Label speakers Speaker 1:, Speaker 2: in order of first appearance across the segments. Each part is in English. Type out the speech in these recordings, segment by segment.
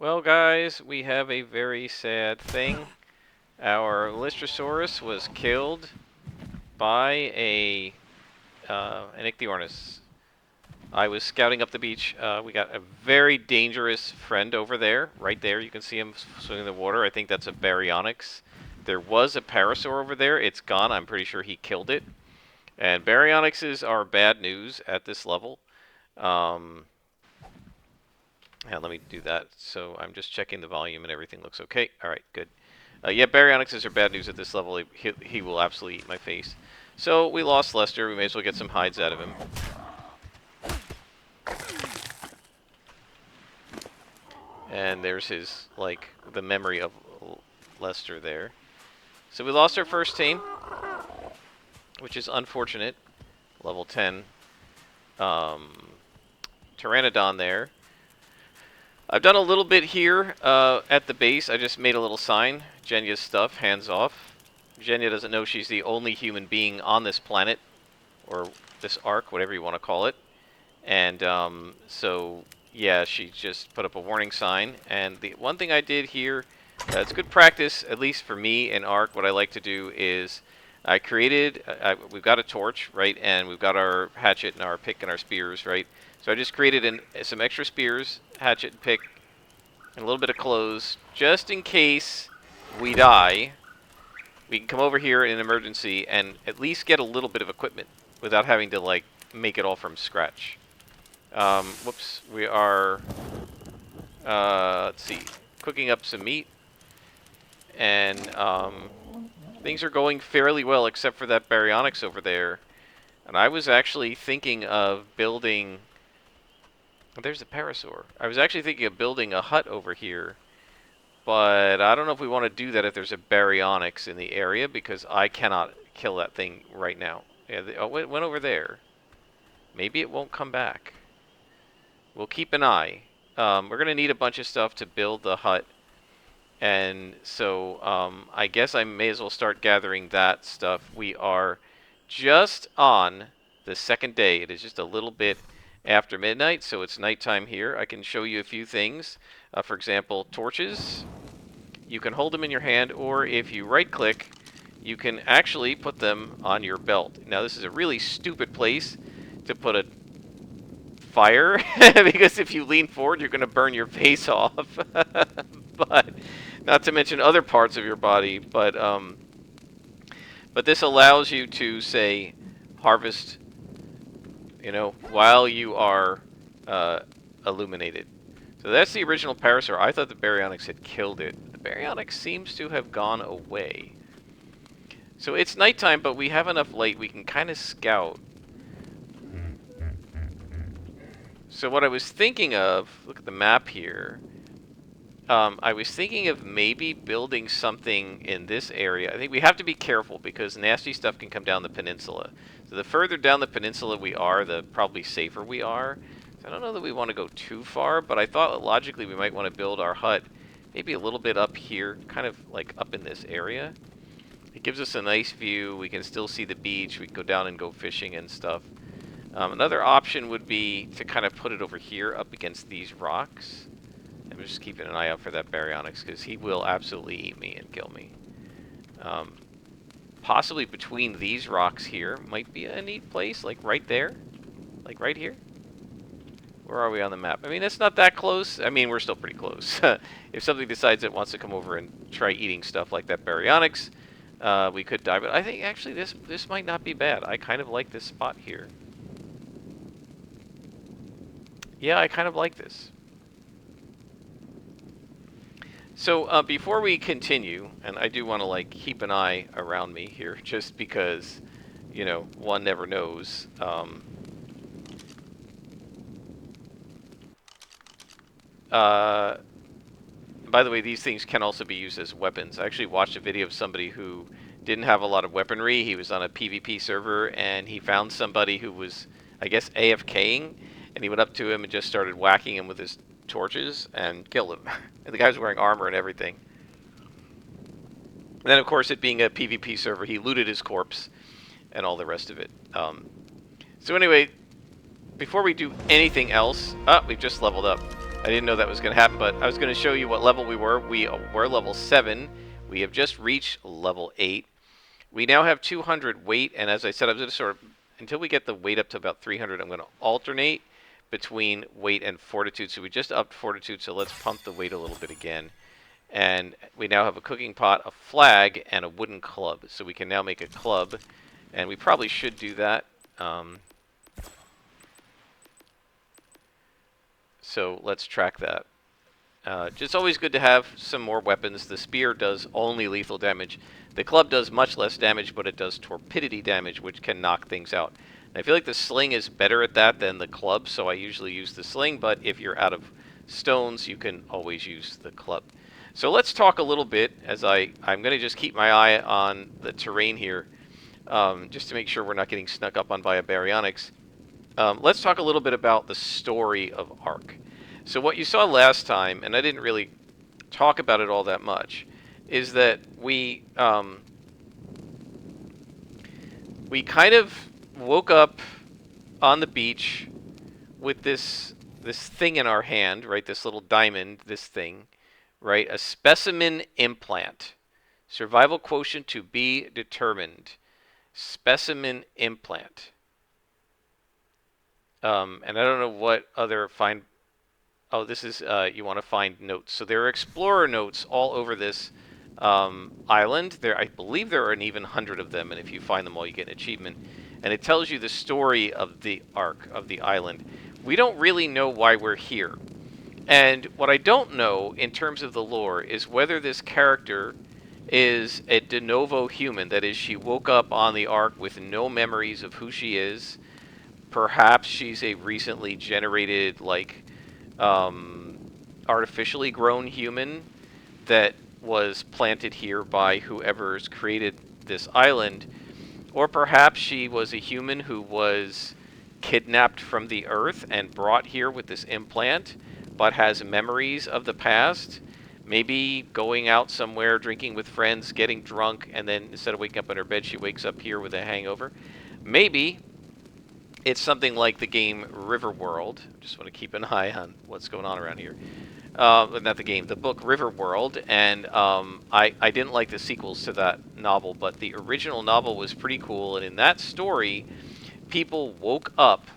Speaker 1: Well, guys, we have a very sad thing. Our Lystrosaurus was killed by an Ichthyornis. I was scouting up the beach. We got a very dangerous friend over there. Right there, you can see him swimming in the water. I think that's a Baryonyx. There was a Parasaur over there. It's gone. I'm pretty sure he killed it. And Baryonyxes are bad news at this level. Um, let me do that. So I'm just checking the volume and everything looks okay. All right, good. Yeah, Baryonyxes are bad news at this level. He will absolutely eat my face. So we lost Lester. We may as well get some hides out of him. And there's his, like, the memory of Lester there. So we lost our first team, which is unfortunate. Level 10. Pteranodon there. I've done a little bit here at the base. I just made a little sign. Jenya's stuff, hands off. Jenya doesn't know she's the only human being on this planet, or this ARK, whatever you want to call it. And so, yeah, she just put up a warning sign. And the one thing I did here, it's good practice, at least for me in ARK. What I like to do is I created, we've got a torch, right? And we've got our hatchet and our pick and our spears, right? So I just created some extra spears, hatchet, and pick, and a little bit of clothes, just in case we die. We can come over here in an emergency and at least get a little bit of equipment without having to, like, make it all from scratch. Whoops, we are, let's see, cooking up some meat, and things are going fairly well except for that Baryonyx over there. And I was actually thinking of building, oh, there's the Parasaur. I was actually thinking of building a hut over here, but I don't know if we want to do that if there's a Baryonyx in the area, because I cannot kill that thing right now. Yeah, oh, it went over there. Maybe it won't come back. We'll keep an eye. We're going to need a bunch of stuff to build the hut. And so I guess I may as well start gathering that stuff. We are just on the second day. It is just a little bit after midnight, so it's nighttime here. I can show you a few things. For example, torches. You can hold them in your hand, or if you right-click, you can actually put them on your belt. Now, this is a really stupid place to put a fire, because if you lean forward, you're going to burn your face off. But not to mention other parts of your body. But this allows you to, say, harvest, you know, while you are illuminated. So that's the original Parasaur. I thought the Baryonyx had killed it. The Baryonyx seems to have gone away. So it's nighttime, but we have enough light we can kind of scout. So what I was thinking of, look at the map here. I was thinking of maybe building something in this area. I think we have to be careful because nasty stuff can come down the peninsula. So the further down the peninsula we are, the probably safer we are. So I don't know that we want to go too far, but I thought logically we might want to build our hut maybe a little bit up here, kind of like up in this area. It gives us a nice view. We can still see the beach. We can go down and go fishing and stuff. Another option would be to kind of put it over here up against these rocks. I'm just keeping an eye out for that Baryonyx because he will absolutely eat me and kill me. Possibly between these rocks here might be a neat place, like right there. Like right here. Where are we on the map? I mean, it's not that close. I mean, we're still pretty close. If something decides it wants to come over and try eating stuff like that Baryonyx, we could die. But I think actually this might not be bad. I kind of like this spot here. Yeah, I kind of like this. So before we continue, and I do want to like keep an eye around me here, just because, you know, one never knows. By the way, these things can also be used as weapons. I actually watched a video of somebody who didn't have a lot of weaponry. He was on a PvP server, and he found somebody who was, I guess, AFKing, and he went up to him and just started whacking him with his torches and killed him. And the guy was wearing armor and everything. And then, of course, it being a PvP server, he looted his corpse and all the rest of it. So anyway, before we do anything else... we've just leveled up. I didn't know that was going to happen, but I was going to show you what level we were. We were level 7. We have just reached level 8. We now have 200 weight, and as I said, I'm going to sort of, until we get the weight up to about 300, I'm going to alternate between weight and fortitude. So we just upped fortitude, so let's pump the weight a little bit again. And we now have a cooking pot, a flag, and a wooden club. So we can now make a club, and we probably should do that. So let's track that. It's always good to have some more weapons. The spear does only lethal damage. The club does much less damage, but it does torpidity damage, which can knock things out. And I feel like the sling is better at that than the club, so I usually use the sling, but if you're out of stones, you can always use the club. So let's talk a little bit, as I'm going to just keep my eye on the terrain here, just to make sure we're not getting snuck up on by baryonyx. Let's talk a little bit about the story of ARK. So what you saw last time, and I didn't really talk about it all that much, is that we kind of woke up on the beach with this thing in our hand, right? This little diamond, this thing, right? A specimen implant. Survival quotient to be determined. Specimen implant. And I don't know what other find. Oh, this is, you want to find notes. So there are explorer notes all over this island. I believe there are an even 100 of them, and if you find them all, you get an achievement. And it tells you the story of the ARK, of the island. We don't really know why we're here. And what I don't know, in terms of the lore, is whether this character is a de novo human. That is, she woke up on the ARK with no memories of who she is. Perhaps she's a recently generated, like, artificially grown human that was planted here by whoever's created this island. Or perhaps she was a human who was kidnapped from the Earth and brought here with this implant, but has memories of the past. Maybe going out somewhere, drinking with friends, getting drunk, and then instead of waking up in her bed, she wakes up here with a hangover. Maybe it's something like the game Riverworld. Just want to keep an eye on what's going on around here. Not the game, the book Riverworld. And I didn't like the sequels to that novel, but the original novel was pretty cool. And in that story, people woke up.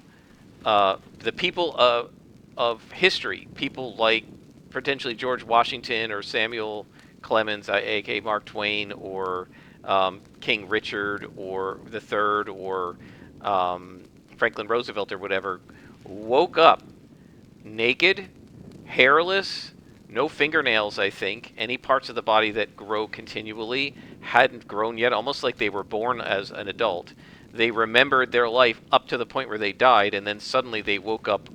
Speaker 1: The people of history, people like potentially George Washington or Samuel Clemens, aka Mark Twain, or King Richard, or the Third, or Franklin Roosevelt or whatever, woke up naked, hairless, no fingernails, I think. Any parts of the body that grow continually hadn't grown yet, almost like they were born as an adult. They remembered their life up to the point where they died, and then suddenly they woke up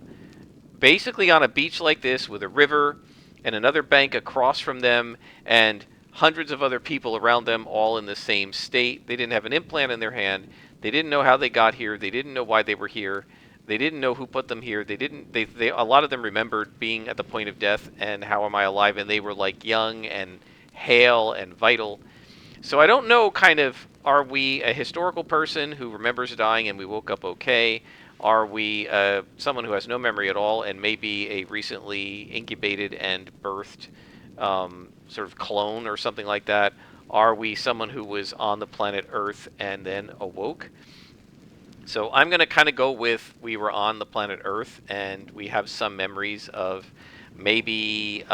Speaker 1: basically on a beach like this with a river and another bank across from them and hundreds of other people around them, all in the same state. They didn't have an implant in their hand. They didn't know how they got here. They didn't know why they were here. They didn't know who put them here. They a lot of them remembered being at the point of death and how am I alive, and they were like young and hale and vital. So I don't know, kind of, are we a historical person who remembers dying and we woke up okay? Are we someone who has no memory at all and maybe a recently incubated and birthed sort of clone or something like that? Are we someone who was on the planet Earth and then awoke? So I'm going to kind of go with we were on the planet Earth and we have some memories of maybe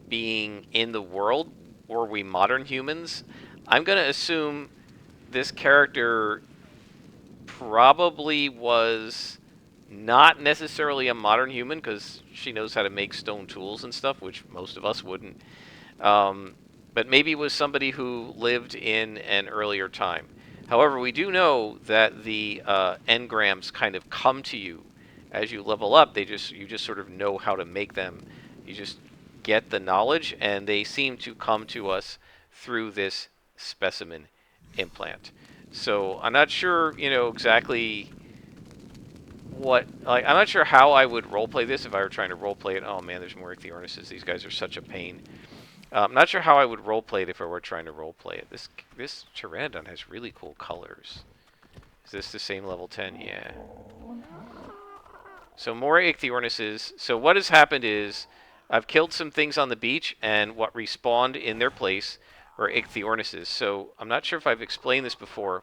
Speaker 1: being in the world. Or we modern humans? I'm going to assume this character probably was not necessarily a modern human because she knows how to make stone tools and stuff, which most of us wouldn't. But maybe was somebody who lived in an earlier time. However, we do know that the engrams kind of come to you as you level up. You just sort of know how to make them. You just get the knowledge, and they seem to come to us through this specimen implant. So I'm not sure, exactly what. Like, I'm not sure how I would roleplay this if I were trying to roleplay it. Oh man, there's more ichthyornises. These guys are such a pain. I'm not sure how I would roleplay it if I were trying to roleplay it. This pteranodon has really cool colors. Is this the same level 10? Yeah. So more ichthyornises. So what has happened is I've killed some things on the beach, and what respawned in their place are ichthyornises. So I'm not sure if I've explained this before,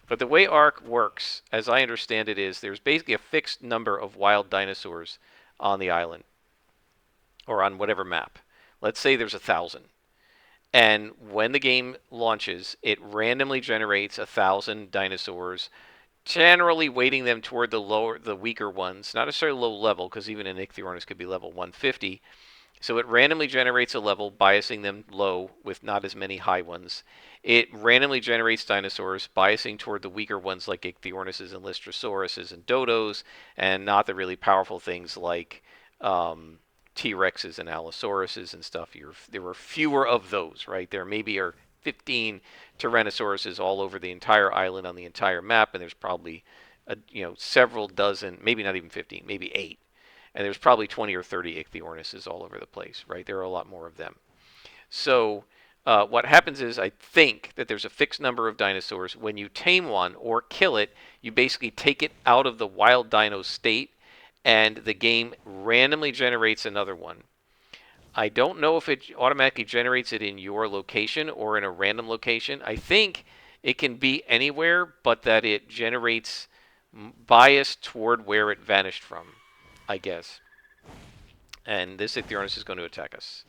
Speaker 1: but the way ARK works, as I understand it, is there's basically a fixed number of wild dinosaurs on the island or on whatever map. Let's say there's 1,000. And when the game launches, it randomly generates 1,000 dinosaurs, generally weighting them toward the weaker ones, not necessarily low level, because even an Ichthyornis could be level 150. So it randomly generates a level, biasing them low with not as many high ones. It randomly generates dinosaurs, biasing toward the weaker ones like Ichthyornises and Lystosauruses and Dodos, and not the really powerful things like T-Rexes and Allosauruses and stuff. There were fewer of those, right? There maybe are 15 Tyrannosauruses all over the entire island on the entire map, and there's probably several dozen, maybe not even 15, maybe 8. And there's probably 20 or 30 Ichthyornises all over the place, right? There are a lot more of them. So what happens is, I think that there's a fixed number of dinosaurs. When you tame one or kill it, you basically take it out of the wild dino state, and the game randomly generates another one. I don't know if it automatically generates it in your location or in a random location. I think it can be anywhere, but that it generates bias toward where it vanished from, I guess. And this Ichthyornis is going to attack us.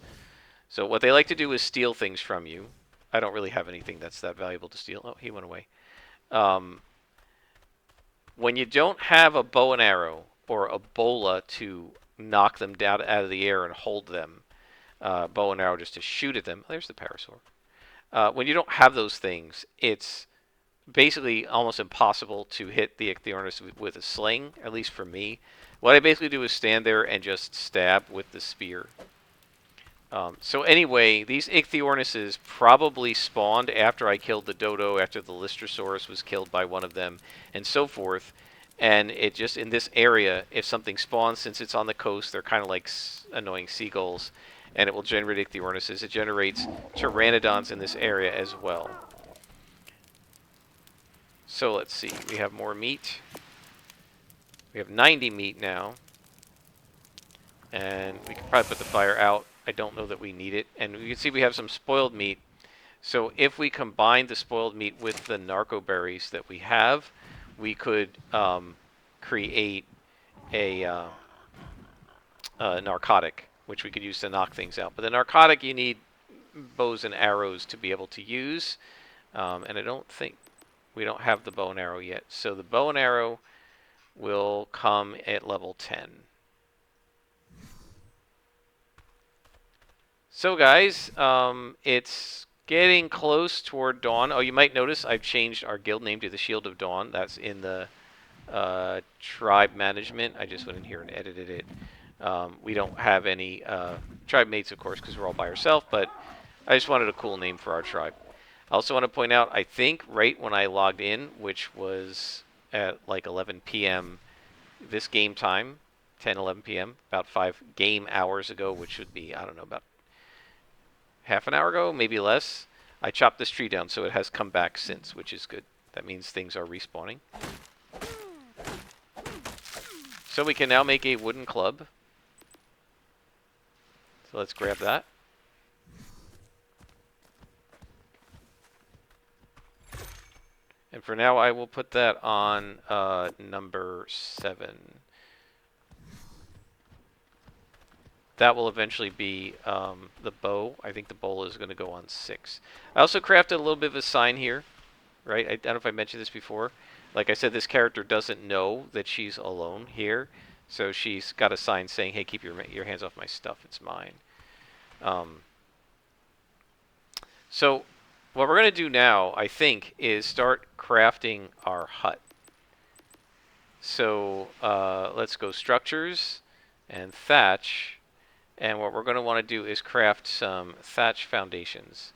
Speaker 1: So what they like to do is steal things from you. I don't really have anything that's that valuable to steal. Oh, he went away. When you don't have a bow and arrow or a bola to knock them down out of the air and hold them, bow and arrow just to shoot at them. There's the parasaur. When you don't have those things, it's basically almost impossible to hit the Ichthyornis with a sling, at least for me. What I basically do is stand there and just stab with the spear. So anyway, these Ichthyornises probably spawned after I killed the dodo, after the Lystrosaurus was killed by one of them, and so forth. And it just, in this area, if something spawns, since it's on the coast, they're kind of like annoying seagulls, and it will generate Ichthyornises. It generates Pteranodons in this area as well. So let's see, we have more meat. We have 90 meat now. And we can probably put the fire out. I don't know that we need it. And you can see we have some spoiled meat. So if we combine the spoiled meat with the narco berries that we have, we could create a narcotic, which we could use to knock things out. But the narcotic, you need bows and arrows to be able to use. And I don't think we don't have the bow and arrow yet. So the bow and arrow will come at level 10. So guys, it's getting close toward dawn. Oh, you might notice I've changed our guild name to the Shield of Dawn. That's in the tribe management. I just went in here and edited it. We don't have any tribe mates, of course, because we're all by ourselves, but I just wanted a cool name for our tribe. I also want to point out, I think right when I logged in, which was at like 11 p.m. this game time, 10, 11 p.m., about 5 game hours ago, which would be, I don't know, about half an hour ago, maybe less, I chopped this tree down, so it has come back since, which is good. That means things are respawning. So we can now make a wooden club. So let's grab that. And for now, I will put that on number 7. That will eventually be the bow. I think the bow is going to go on 6. I also crafted a little bit of a sign here, right? I don't know if I mentioned this before. Like I said, this character doesn't know that she's alone here. So she's got a sign saying, hey, keep your hands off my stuff. It's mine. So what we're going to do now, I think, is start crafting our hut. So let's go structures and thatch. And what we're going to want to do is craft some thatch foundations.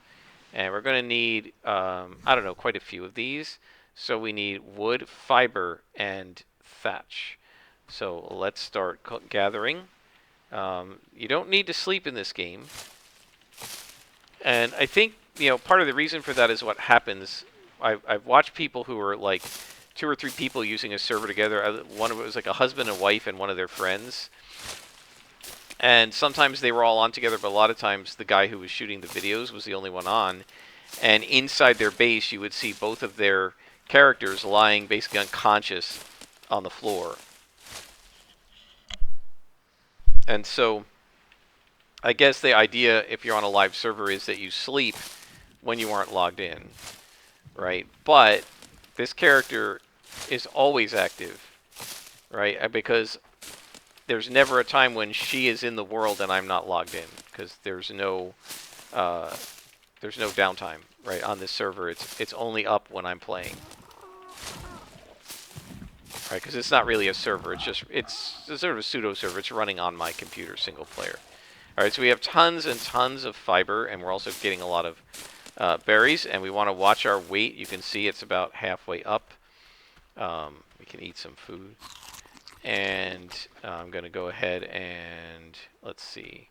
Speaker 1: And we're going to need, I don't know, quite a few of these. So we need wood, fiber, and thatch. So let's start gathering. You don't need to sleep in this game. And I think, part of the reason for that is what happens. I've watched people who are like 2 or 3 people using a server together. One of it was like a husband and wife and one of their friends. And sometimes they were all on together, but a lot of times the guy who was shooting the videos was the only one on. And inside their base, you would see both of their characters lying basically unconscious on the floor. And so I guess the idea, if you're on a live server, is that you sleep when you aren't logged in, right? But this character is always active, right? Because there's never a time when she is in the world and I'm not logged in, because there's no downtime, right? On this server, it's only up when I'm playing, right? Because it's not really a server. It's a sort of a pseudo server. It's running on my computer, single player. All right, so we have tons and tons of fiber, and we're also getting a lot of berries, and we want to watch our weight. You can see it's about halfway up. We can eat some food. And I'm going to go ahead and, let's see.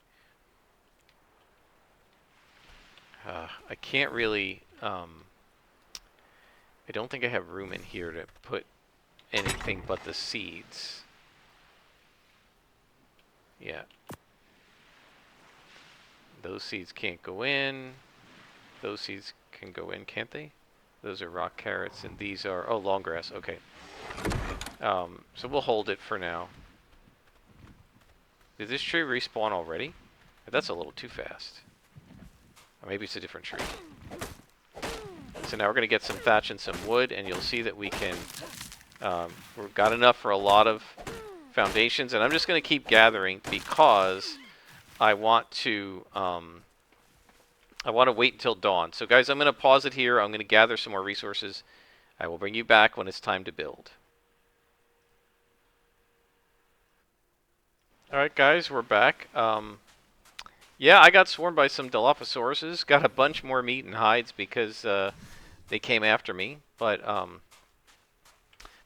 Speaker 1: I can't really, I don't think I have room in here to put anything but the seeds. Yeah. Those seeds can't go in. Those seeds can go in, can't they? Those are rock carrots, and these are, oh, long grass, okay. So we'll hold it for now. Did this tree respawn already? That's a little too fast. Or maybe it's a different tree. So now we're going to get some thatch and some wood, and you'll see that we can... we've got enough for a lot of foundations, and I'm just going to keep gathering because I want to wait until dawn. So guys, I'm going to pause it here. I'm going to gather some more resources. I will bring you back when it's time to build. Alright guys, we're back. Yeah, I got swarmed by some Dilophosaurus. Got a bunch more meat and hides because they came after me. But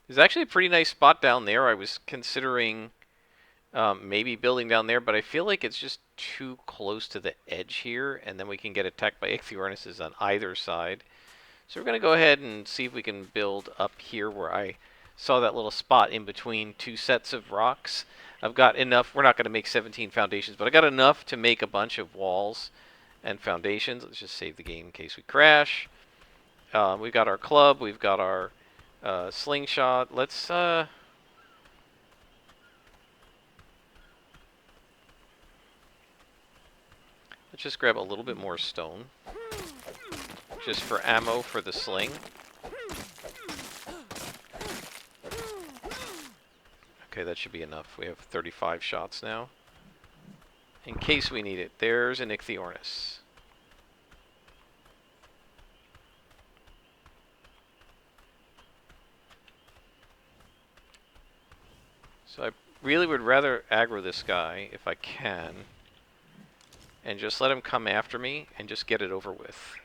Speaker 1: there's actually a pretty nice spot down there. I was considering maybe building down there, but I feel like it's just too close to the edge here, and then we can get attacked by ichthyornis on either side. So we're going to go ahead and see if we can build up here where I saw that little spot in between 2 sets of rocks. I've got enough. We're not going to make 17 foundations, but I got enough to make a bunch of walls and foundations. Let's just save the game in case we crash. We've got our club. We've got our slingshot. Let's just grab a little bit more stone, just for ammo for the sling. Okay, that should be enough. We have 35 shots now. In case we need it. There's an ichthyornis. So I really would rather aggro this guy, if I can, and just let him come after me and just get it over with.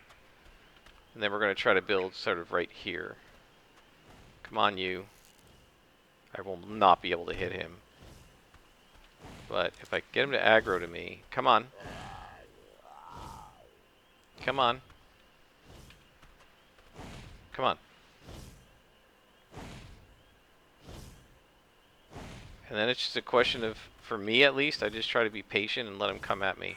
Speaker 1: And then we're going to try to build sort of right here. Come on, you. I will not be able to hit him. But if I get him to aggro to me... Come on. Come on. Come on. And then it's just a question of, for me at least, I just try to be patient and let him come at me.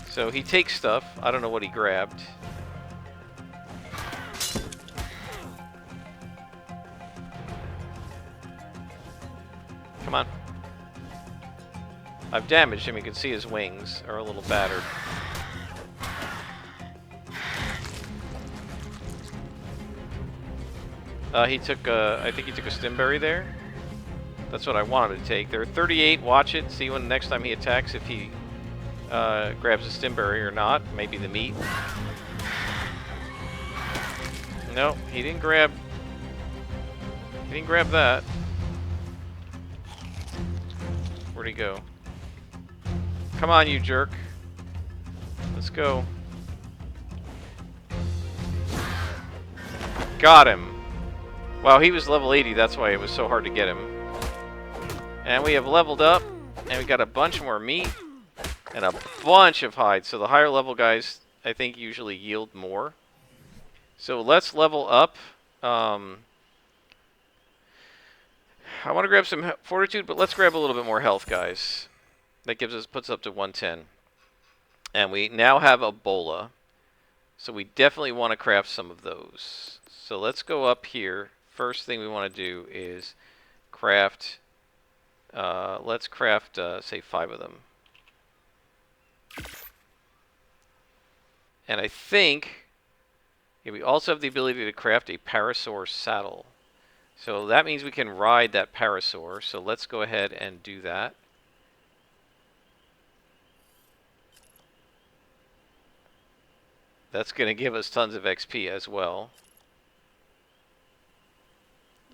Speaker 1: So he takes stuff. I don't know what he grabbed. Come on. I've damaged him. You can see his wings are a little battered. He took I think he took a stimberry there. That's what I wanted to take. There are 38. Watch it. See when next time he attacks if he grabs a stimberry or not. Maybe the meat. No, he didn't grab. He didn't grab that. Where'd he go? Come on, you jerk. Let's go. Got him. Wow, he was level 80. That's why it was so hard to get him. And we have leveled up. And we got a bunch more meat. And a bunch of hides. So the higher level guys, I think, usually yield more. So let's level up. I want to grab some fortitude, but let's grab a little bit more health, guys. That puts us up to 110. And we now have Ebola. So we definitely want to craft some of those. So let's go up here. First thing we want to do is craft, let's craft, say 5 of them. And I think we also have the ability to craft a parasaur saddle. So that means we can ride that parasaur. So let's go ahead and do that. That's going to give us tons of XP as well.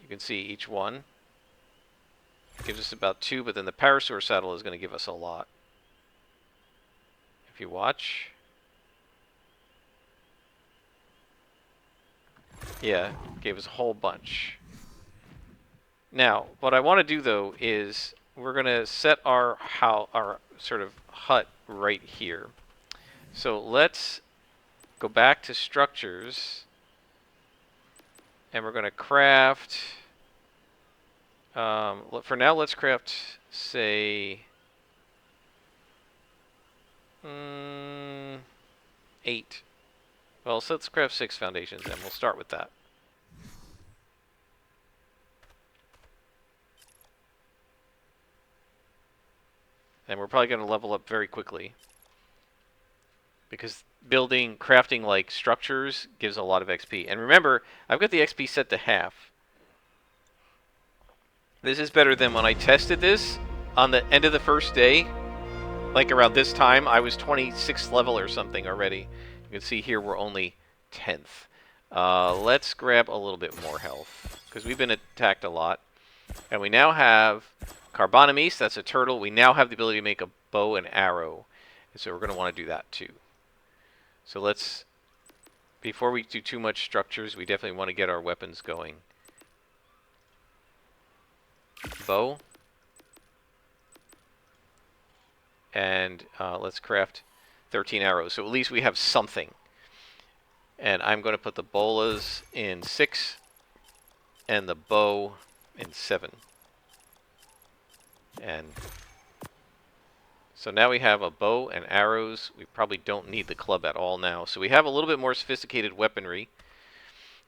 Speaker 1: You can see each one gives us about 2, but then the parasaur saddle is going to give us a lot. If you watch. Yeah, gave us a whole bunch. Now, what I want to do though is we're going to set our sort of hut right here. So let's go back to structures, and we're going to craft. For now, let's craft, say, 8. Well, so let's craft 6 foundations, and we'll start with that. And we're probably going to level up very quickly, because crafting like structures gives a lot of XP. And remember, I've got the XP set to half. This is better than when I tested this on the end of the first day. Like around this time, I was 26th level or something already. You can see here we're only 10th. Let's grab a little bit more health, because we've been attacked a lot. And we now have Carbonamis, that's a turtle. We now have the ability to make a bow and arrow. And so we're going to want to do that too. So let's, before we do too much structures, we definitely want to get our weapons going. Bow. And let's craft 13 arrows. So at least we have something. And I'm going to put the bolas in 6 and the bow in 7. And so now we have a bow and arrows. We probably don't need the club at all now. So we have a little bit more sophisticated weaponry.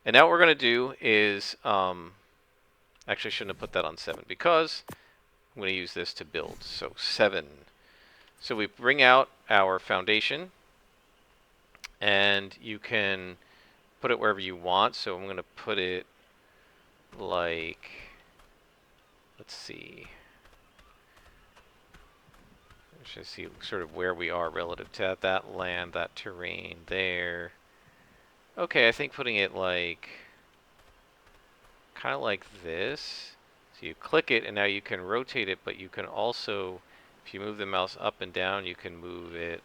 Speaker 1: And now what we're going to do is, actually I shouldn't have put that on 7, because I'm going to use this to build. So 7. So we bring out our foundation, and you can put it wherever you want. So I'm going to put it like, let's see. Let's see sort of where we are relative to that land, that terrain there. Okay, I think putting it like, kind of like this. So you click it, and now you can rotate it, but you can also, if you move the mouse up and down, you can move it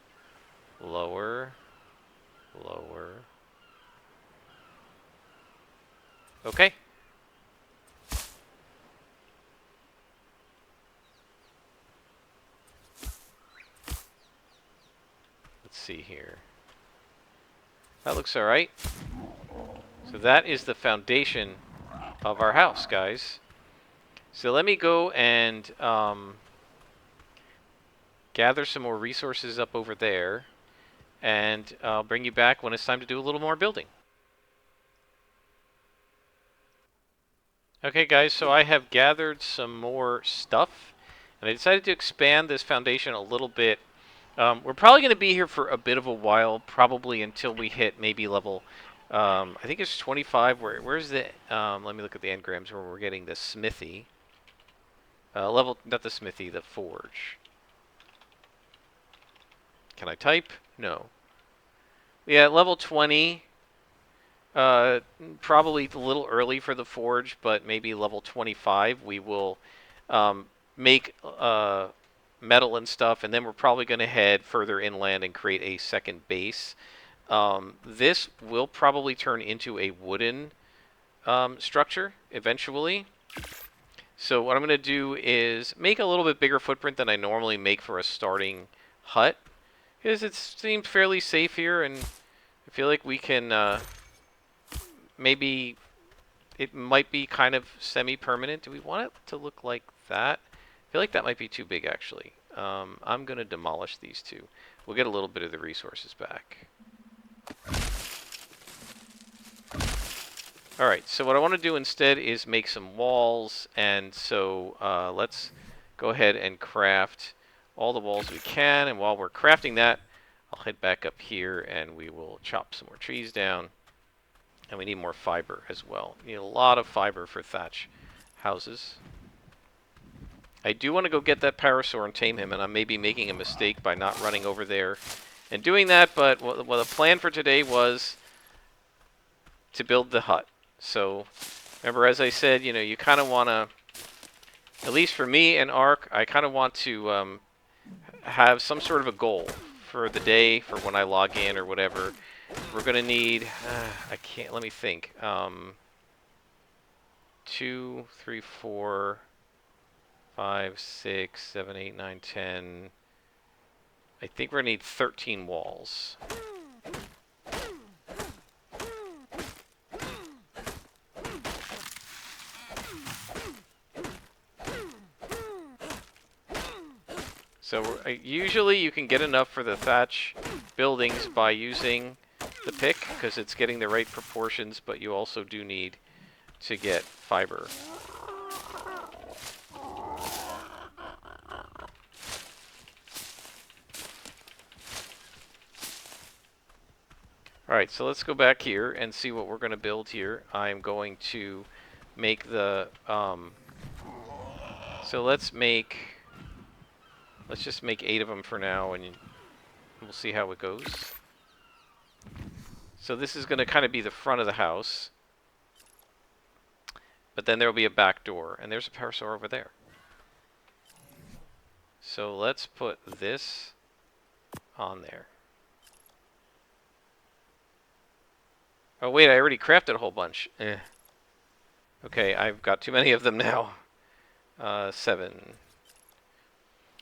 Speaker 1: lower, lower. Okay. Let's see here. That looks alright. So that is the foundation of our house, guys. So let me go and gather some more resources up over there, and I'll bring you back when it's time to do a little more building. Okay guys, so I have gathered some more stuff, and I decided to expand this foundation a little bit. We're probably going to be here for a bit of a while, probably until we hit maybe level, I think it's 25. Where's the, let me look at the engrams where we're getting the smithy. Not the smithy, the forge. Can I type? No. Yeah, level 20. Probably a little early for the forge, but maybe level 25 we will make metal and stuff, and then we're probably going to head further inland and create a second base. This will probably turn into a wooden structure eventually. So what I'm going to do is make a little bit bigger footprint than I normally make for a starting hut, because it seems fairly safe here, and I feel like we can maybe it might be kind of semi-permanent. Do we want it to look like that? I feel like that might be too big, actually. I'm going to demolish these two. We'll get a little bit of the resources back. Alright, so what I want to do instead is make some walls, and so let's go ahead and craft all the walls we can, and while we're crafting that, I'll head back up here and we will chop some more trees down. And we need more fiber as well. We need a lot of fiber for thatch houses. I do want to go get that parasaur and tame him, and I may be making a mistake by not running over there and doing that, but what the plan for today was to build the hut. So, remember, as I said, you know, you kind of want to, at least for me and ARK, I kind of want to have some sort of a goal for the day, for when I log in or whatever. We're going to need, let me think, 2, 3, 4, 5, 6, 7, 8, 9, 10. I think we're going to need 13 walls. So usually you can get enough for the thatch buildings by using the pick, because it's getting the right proportions, but you also do need to get fiber. Alright, so let's go back here and see what we're going to build here. I'm going to make the... so let's just make 8 of them for now, and we'll see how it goes. So this is going to kind of be the front of the house. But then there will be a back door, and there's a parasaur over there. So let's put this on there. Oh wait, I already crafted a whole bunch. Okay, I've got too many of them now. 7.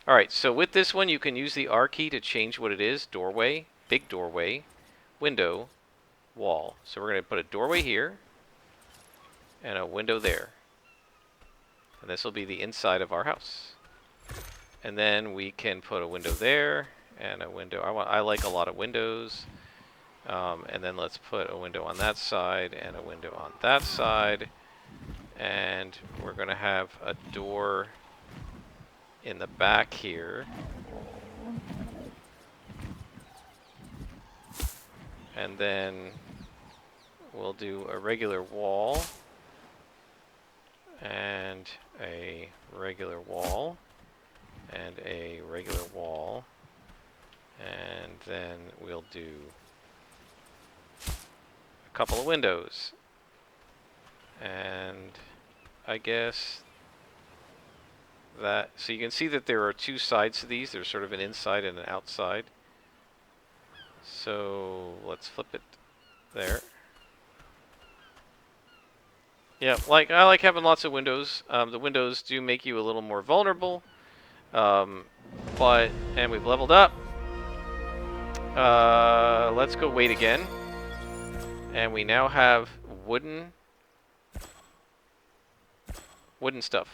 Speaker 1: Alright, so with this one you can use the R key to change what it is. Doorway, big doorway, window, wall. So we're going to put a doorway here and a window there. And this will be the inside of our house. And then we can put a window there and a window. I like a lot of windows. And then let's put a window on that side and a window on that side. And we're going to have a door in the back here. And then we'll do a regular wall and a regular wall and a regular wall, and then we'll do a couple of windows, and I guess that, so you can see that there are 2 sides to these. There's sort of an inside and an outside. So let's flip it there. Yeah, I like having lots of windows. The windows do make you a little more vulnerable. And we've leveled up. Let's go wait again. And we now have wooden stuff.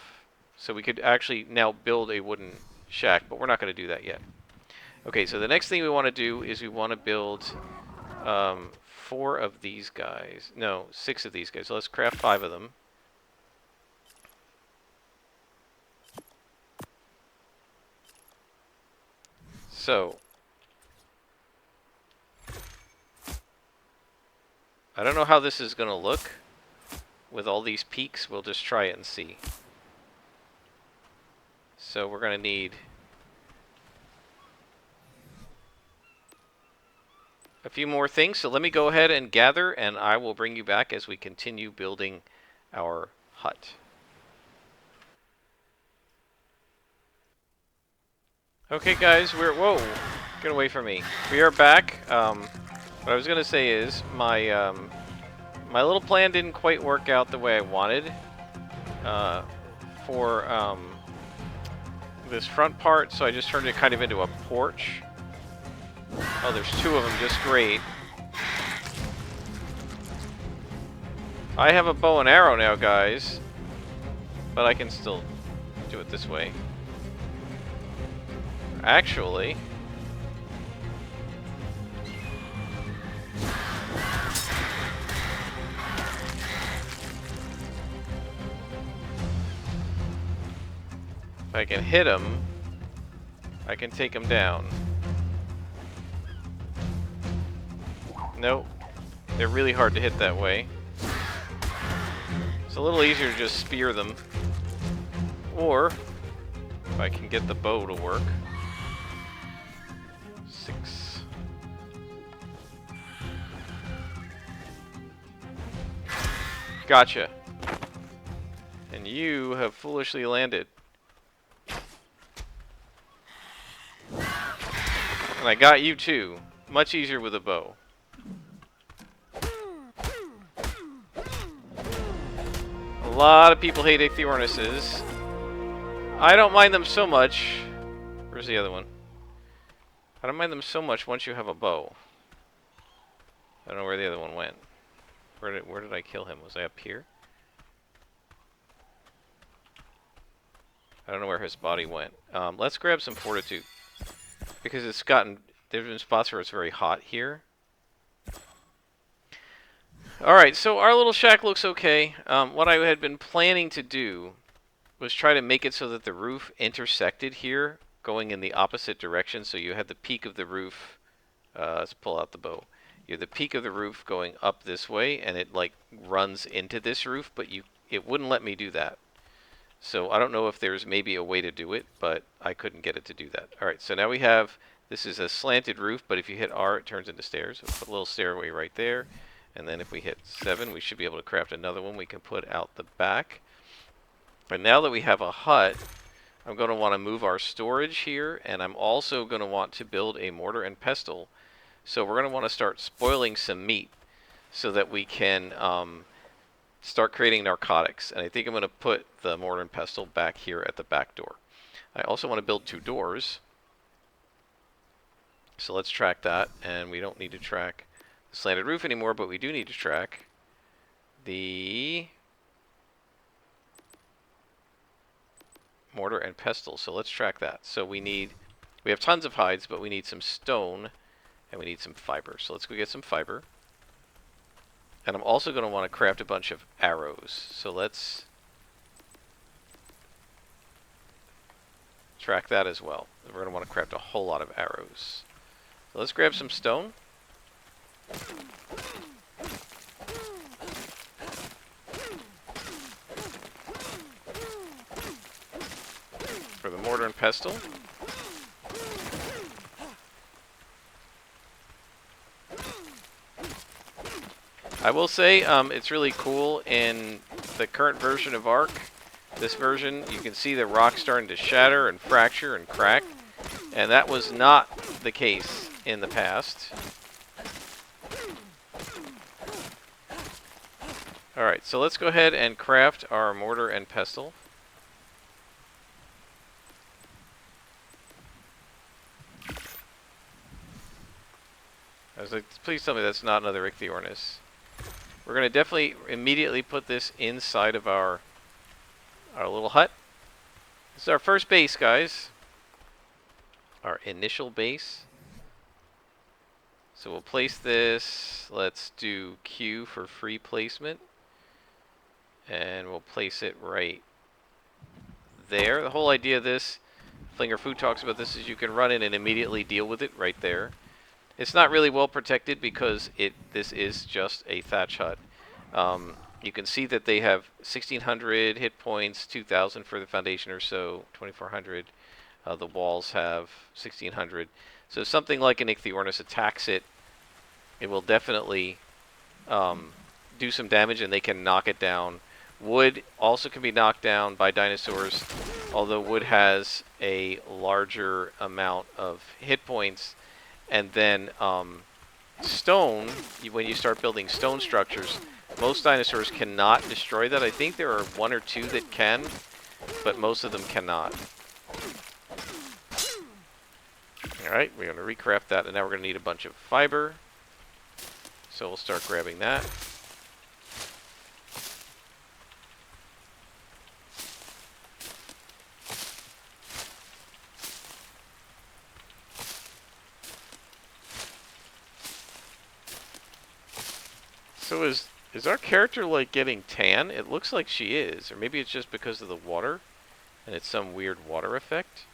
Speaker 1: So we could actually now build a wooden shack, but we're not going to do that yet. Okay, so the next thing we want to do is we want to build 4 of these guys. No, 6 of these guys. So let's craft 5 of them. So I don't know how this is going to look with all these peaks. We'll just try it and see. So we're going to need a few more things. So let me go ahead and gather, and I will bring you back as we continue building our hut. Okay guys, whoa, get away from me. We are back. What I was going to say is my my little plan didn't quite work out the way I wanted for this front part, so I just turned it kind of into a porch. Oh, there's 2 of them, just great. I have a bow and arrow now, guys. But I can still do it this way. Actually... if I can hit him, I can take him down. Nope. They're really hard to hit that way. It's a little easier to just spear them. Or, if I can get the bow to work. 6. Gotcha. And you have foolishly landed. And I got you too. Much easier with a bow. A lot of people hate Ichthyornises. I don't mind them so much. Where's the other one? I don't mind them so much once you have a bow. I don't know where the other one went. Where did I kill him? Was I up here? I don't know where his body went. Let's grab some fortitude. Because it's gotten... there's been spots where it's very hot here. Alright, so our little shack looks okay. What I had been planning to do was try to make it so that the roof intersected here, going in the opposite direction. So you had the peak of the roof... let's pull out the bow. You have the peak of the roof going up this way, and it like runs into this roof, but it wouldn't let me do that. So I don't know if there's maybe a way to do it, but I couldn't get it to do that. Alright, so now we have... this is a slanted roof, but if you hit R, it turns into stairs. So we'll put a little stairway right there. And then if we hit 7, we should be able to craft another one we can put out the back. But now that we have a hut, I'm going to want to move our storage here, and I'm also going to want to build a mortar and pestle. So we're going to want to start spoiling some meat so that we can start creating narcotics. And I think I'm going to put the mortar and pestle back here at the back door. I also want to build 2 doors. So let's track that, and we don't need to track the slanted roof anymore, but we do need to track the mortar and pestle. So let's track that. So we have tons of hides, but we need some stone, and we need some fiber. So let's go get some fiber. And I'm also going to want to craft a bunch of arrows. So let's track that as well. We're going to want to craft a whole lot of arrows. So let's grab some stone. For the mortar and pestle. I will say it's really cool in the current version of ARK. This version, you can see the rock starting to shatter and fracture and crack. And that was not the case in the past. Alright, so let's go ahead and craft our mortar and pestle. I was like, please tell me that's not another Ichthyornis. We're going to definitely immediately put this inside of our little hut. This is our first base, guys. Our initial base. So we'll place this. Let's do Q for free placement. And we'll place it right there. The whole idea of this, Flinger Food talks about this, is you can run in and immediately deal with it right there. It's not really well protected because this is just a thatch hut. You can see that they have 1,600 hit points, 2,000 for the foundation or so, 2,400. The walls have 1,600. So if something like an Ichthyornis attacks it, it will definitely do some damage, and they can knock it down. Wood also can be knocked down by dinosaurs, although wood has a larger amount of hit points. And then stone, when you start building stone structures, most dinosaurs cannot destroy that. I think there are 1 or 2 that can, but most of them cannot. Alright, we're going to recraft that, and now we're going to need a bunch of fiber. So we'll start grabbing that. So is our character like getting tan? It looks like she is, or maybe it's just because of the water, and it's some weird water effect.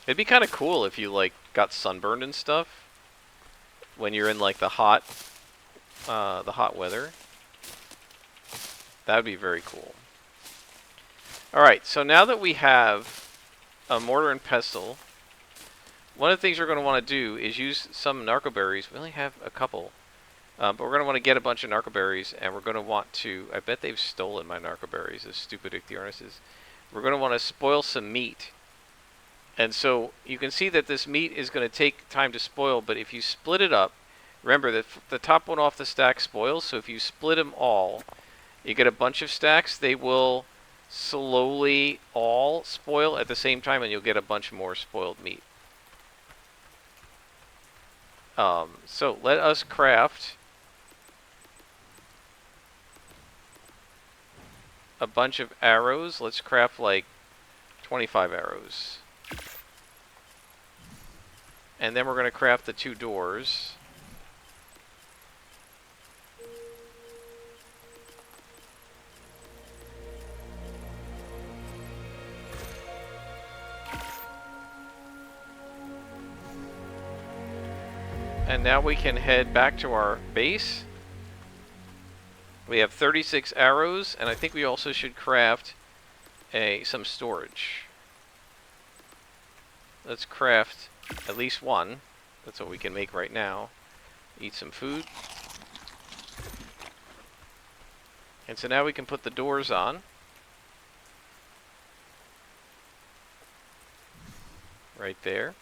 Speaker 1: It'd be kind of cool if you like got sunburned and stuff when you're in like the hot weather. That would be very cool. All right, so now that we have a mortar and pestle, one of the things we're going to want to do is use some narco berries. We only have a couple. But we're going to want to get a bunch of narco berries, and we're going to want to... I bet they've stolen my narco berries, as stupid Ichthyornis. We're going to want to spoil some meat. And so you can see that this meat is going to take time to spoil, but if you split it up, remember that the top one off the stack spoils, so if you split them all, you get a bunch of stacks. They will slowly all spoil at the same time, and you'll get a bunch more spoiled meat. So let us craft a bunch of arrows. Let's craft like 25 arrows. And then we're going to craft the 2 doors. And now we can head back to our base. We have 36 arrows, and I think we also should craft some storage. Let's craft at least 1. That's what we can make right now. Eat some food. And so now we can put the doors on. Right there.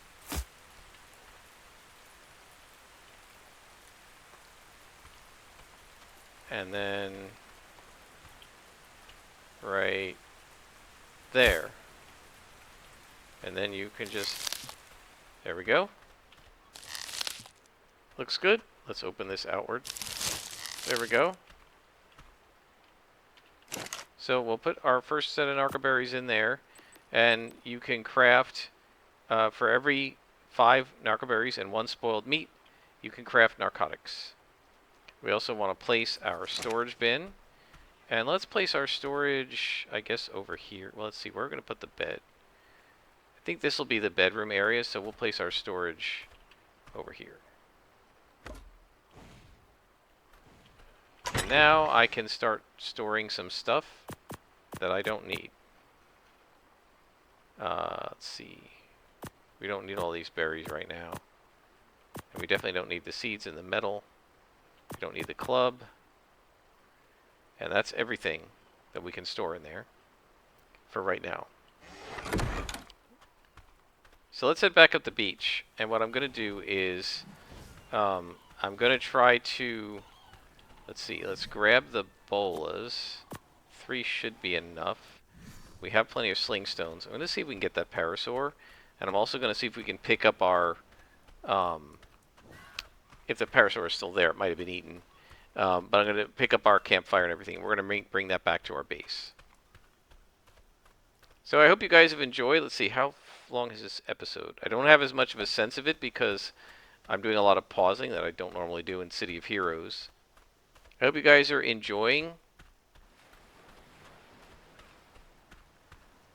Speaker 1: And then right there. And then you can just, there we go. Looks good. Let's open this outward. There we go. So we'll put our first set of narco berries in there, and you can craft, for every 5 narco berries and 1 spoiled meat, you can craft narcotics. We also want to place our storage bin. And let's place our storage, I guess, over here. Well, let's see. Where we're going to put the bed. I think this will be the bedroom area, so we'll place our storage over here. And now I can start storing some stuff that I don't need. Let's see. We don't need all these berries right now. And we definitely don't need the seeds and the metal. We don't need the club. And that's everything that we can store in there for right now. So let's head back up the beach. And what I'm going to do is I'm going to try to... Let's see. Let's grab the bolas. 3 should be enough. We have plenty of sling stones. I'm going to see if we can get that parasaur. And I'm also going to see if we can pick up our... if the parasaur is still there, it might have been eaten. But I'm going to pick up our campfire and everything. We're going to bring that back to our base. So I hope you guys have enjoyed. Let's see, how long is this episode? I don't have as much of a sense of it because I'm doing a lot of pausing that I don't normally do in City of Heroes. I hope you guys are enjoying.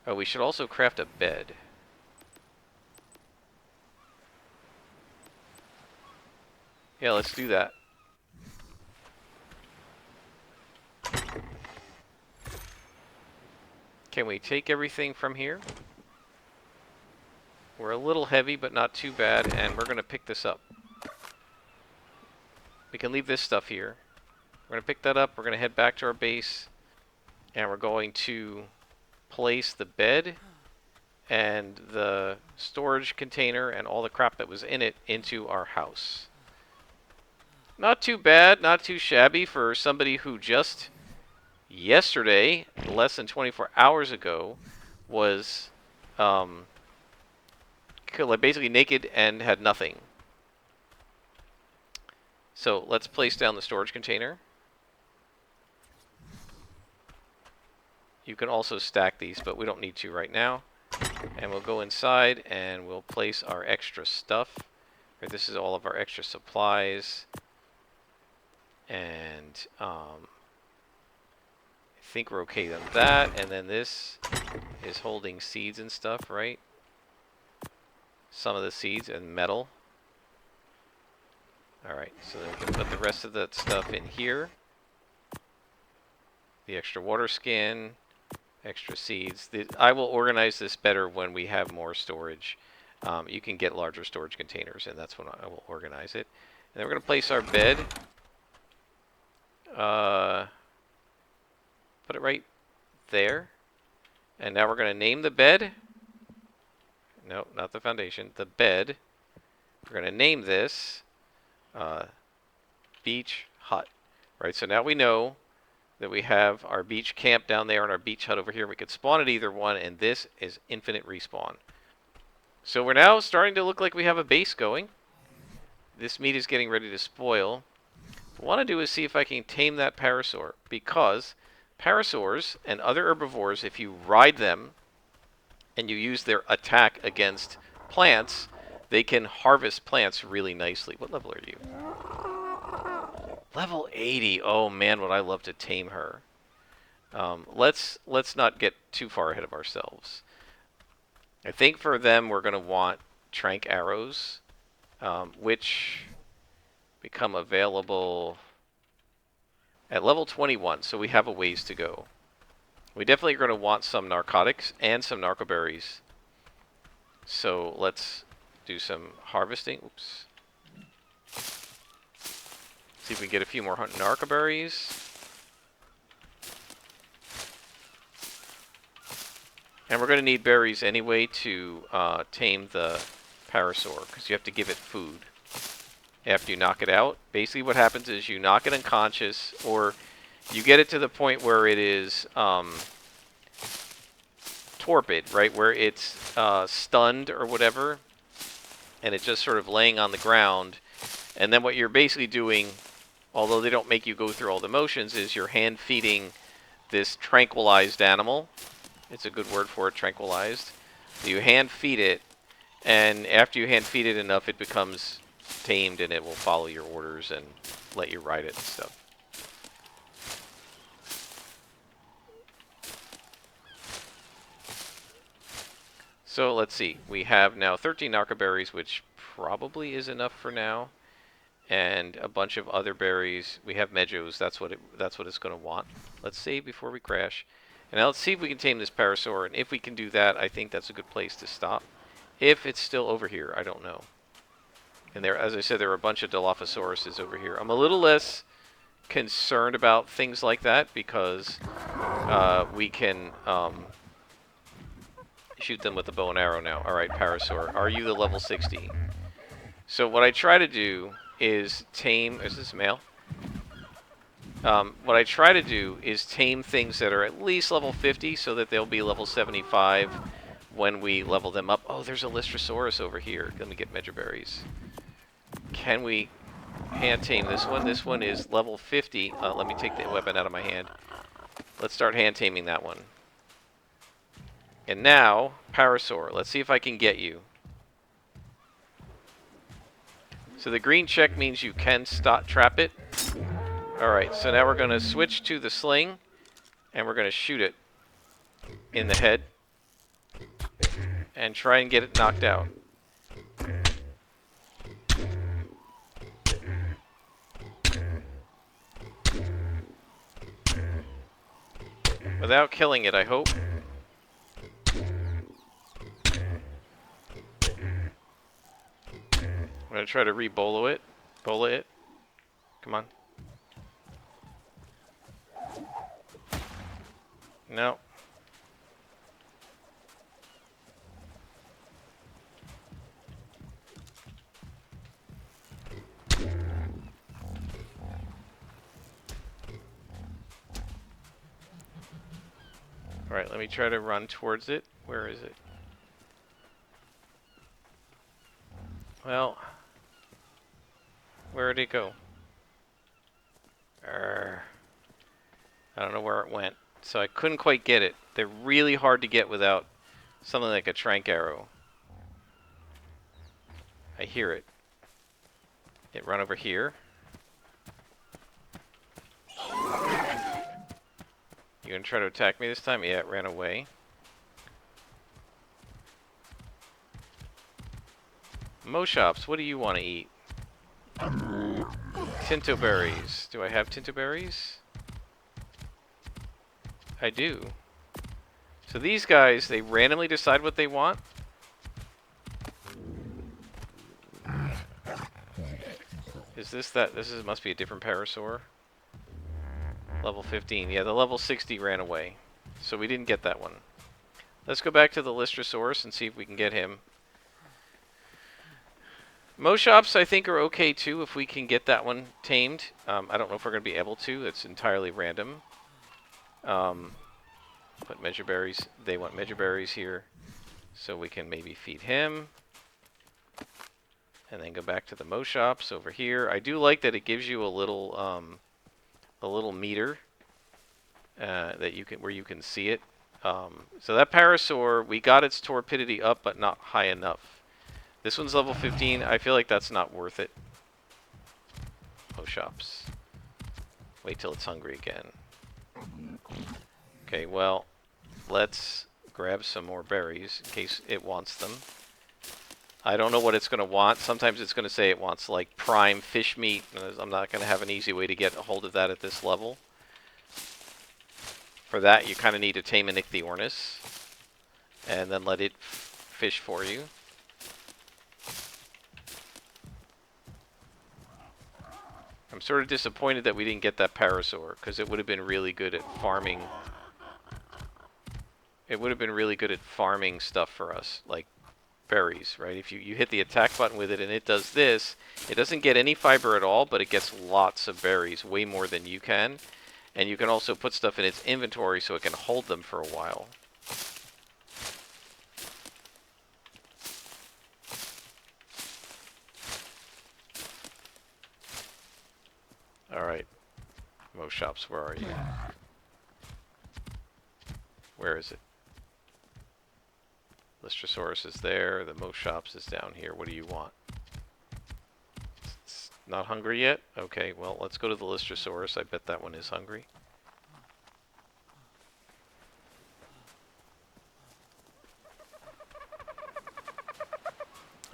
Speaker 1: Oh, we should also craft a bed. Yeah, let's do that. Can we take everything from here? We're a little heavy, but not too bad, and we're going to pick this up. We can leave this stuff here. We're going to pick that up, we're going to head back to our base, and we're going to place the bed and the storage container and all the crap that was in it into our house. Not too bad, not too shabby for somebody who just yesterday, less than 24 hours ago, was basically naked and had nothing. So let's place down the storage container. You can also stack these, but we don't need to right now. And we'll go inside and we'll place our extra stuff. This is all of our extra supplies. And I think we're okay on that. And then this is holding seeds and stuff, right? Some of the seeds and metal. Alright, so then we can put the rest of that stuff in here. The extra water skin, extra seeds. I will organize this better when we have more storage. You can get larger storage containers, and that's when I will organize it. And then we're going to place our bed. Put it right there. And now we're going to name the bed. No, not the foundation. The bed. We're going to name this Beach Hut. Right, so now we know that we have our beach camp down there and our beach hut over here. We could spawn at either one, and this is infinite respawn. So we're now starting to look like we have a base going. This meat is getting ready to spoil. What I want to do is see if I can tame that parasaur, because parasaurs and other herbivores, if you ride them and you use their attack against plants, they can harvest plants really nicely. What level are you? Level 80. Oh man, would I love to tame her. Let's not get too far ahead of ourselves. I think for them we're going to want trank arrows, which become available at level 21, so we have a ways to go. We definitely are going to want some narcotics and some narcoberries. So let's do some harvesting. Oops. See if we can get a few more narcoberries. And we're going to need berries anyway to tame the parasaur, because you have to give it food after you knock it out. Basically what happens is you knock it unconscious, or you get it to the point where it is torpid, right? Where it's stunned or whatever, and it's just sort of laying on the ground. And then what you're basically doing, although they don't make you go through all the motions, is you're hand feeding this tranquilized animal. It's a good word for it, tranquilized. You hand feed it, and after you hand feed it enough, it becomes tamed, and it will follow your orders and let you ride it and stuff. So let's see. We have now 13 narcoberries, which probably is enough for now, and a bunch of other berries. We have medjoes. That's what it's going to want. Let's save before we crash. And now let's see if we can tame this parasaur, and if we can do that, I think that's a good place to stop. If it's still over here, I don't know. And there, as I said, there are a bunch of Dilophosauruses over here. I'm a little less concerned about things like that, because we can shoot them with a bow and arrow now. Alright, parasaur, are you the level 60? So what I try to do is tame... Is this male? What I try to do is tame things that are at least level 50, so that they'll be level 75 when we level them up. Oh, there's a Lystrosaurus over here. Let me get mejoberries. Can we hand tame this one? This one is level 50. Let me take the weapon out of my hand. Let's start hand taming that one. And now, parasaur. Let's see if I can get you. So the green check means you can trap it. Alright, so now we're going to switch to the sling, and we're going to shoot it in the head and try and get it knocked out. Without killing it, I hope. I'm going to try to re-bolo it. Bola it. Come on. No. Alright, let me try to run towards it. Where is it? Well, where did it go? I don't know where it went. So I couldn't quite get it. They're really hard to get without something like a trank arrow. I hear it. It run over here. You gonna try to attack me this time? Yeah, it ran away. Moshops, what do you want to eat? Tinto berries. Do I have tinto berries? I do. So these guys, they randomly decide what they want. Is this that? Must be a different parasaur. Level 15. Yeah, the level 60 ran away. So we didn't get that one. Let's go back to the Lystrosaurus and see if we can get him. Moshops, I think, are okay too if we can get that one tamed. I don't know if we're going to be able to. It's entirely random. But Mejoberries, they want Mejoberries here. So we can maybe feed him. And then go back to the Moshops over here. I do like that it gives you a little meter that you can, where you can see it. So that Parasaur, we got its torpidity up, but not high enough. This one's level 15. I feel like that's not worth it. Moshops. Wait till it's hungry again. Okay, well, let's grab some more berries in case it wants them. I don't know what it's going to want. Sometimes it's going to say it wants like prime fish meat. I'm not going to have an easy way to get a hold of that at this level. For that, you kind of need to tame an Ichthyornis and then let it fish for you. I'm sort of disappointed that we didn't get that Parasaur, because it would have been really good at farming. It would have been really good at farming stuff for us, like berries, right? If you hit the attack button with it and it does this, it doesn't get any fiber at all, but it gets lots of berries, way more than you can. And you can also put stuff in its inventory so it can hold them for a while. Alright. Moshops, where are you? Where is it? Lystrosaurus is there. The Moshops is down here. What do you want? It's not hungry yet? Okay, well, let's go to the Lystrosaurus. I bet that one is hungry.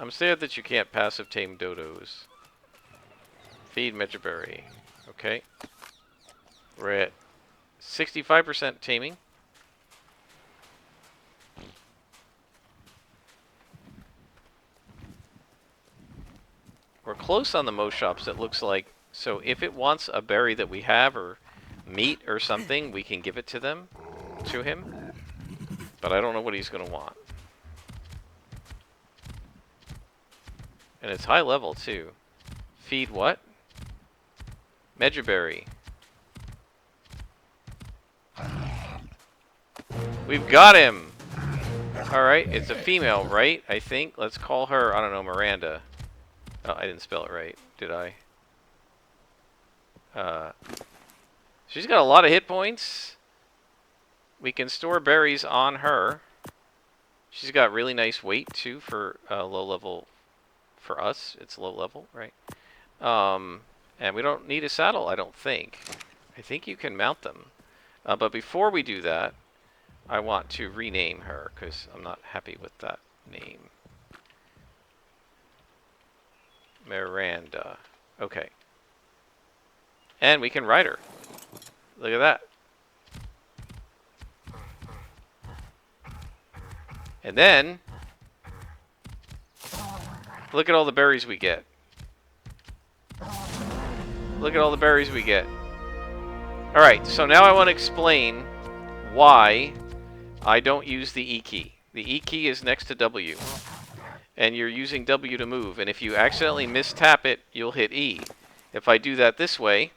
Speaker 1: I'm sad that you can't passive tame dodos. Feed Mejoberry. Okay. We're at 65% taming. We're close on the Moshops, it looks like. So if it wants a berry that we have, or meat or something, we can give it to him. But I don't know what he's going to want. And it's high level, too. Feed what? Mejoberry. We've got him! Alright, it's a female, right? I think. Let's call her, I don't know, Miranda. Oh, I didn't spell it right, did I? She's got a lot of hit points. We can store berries on her. She's got really nice weight, too, for low level. For us, it's low level, right? And we don't need a saddle, I don't think. I think you can mount them. But before we do that, I want to rename her, because I'm not happy with that name. Miranda. Okay. And we can ride her. Look at that. And then, look at all the berries we get. Look at all the berries we get. Alright, so now I want to explain why I don't use the E key. The E key is next to W. And you're using W to move. And if you accidentally mistap it, you'll hit E. If I do that this way,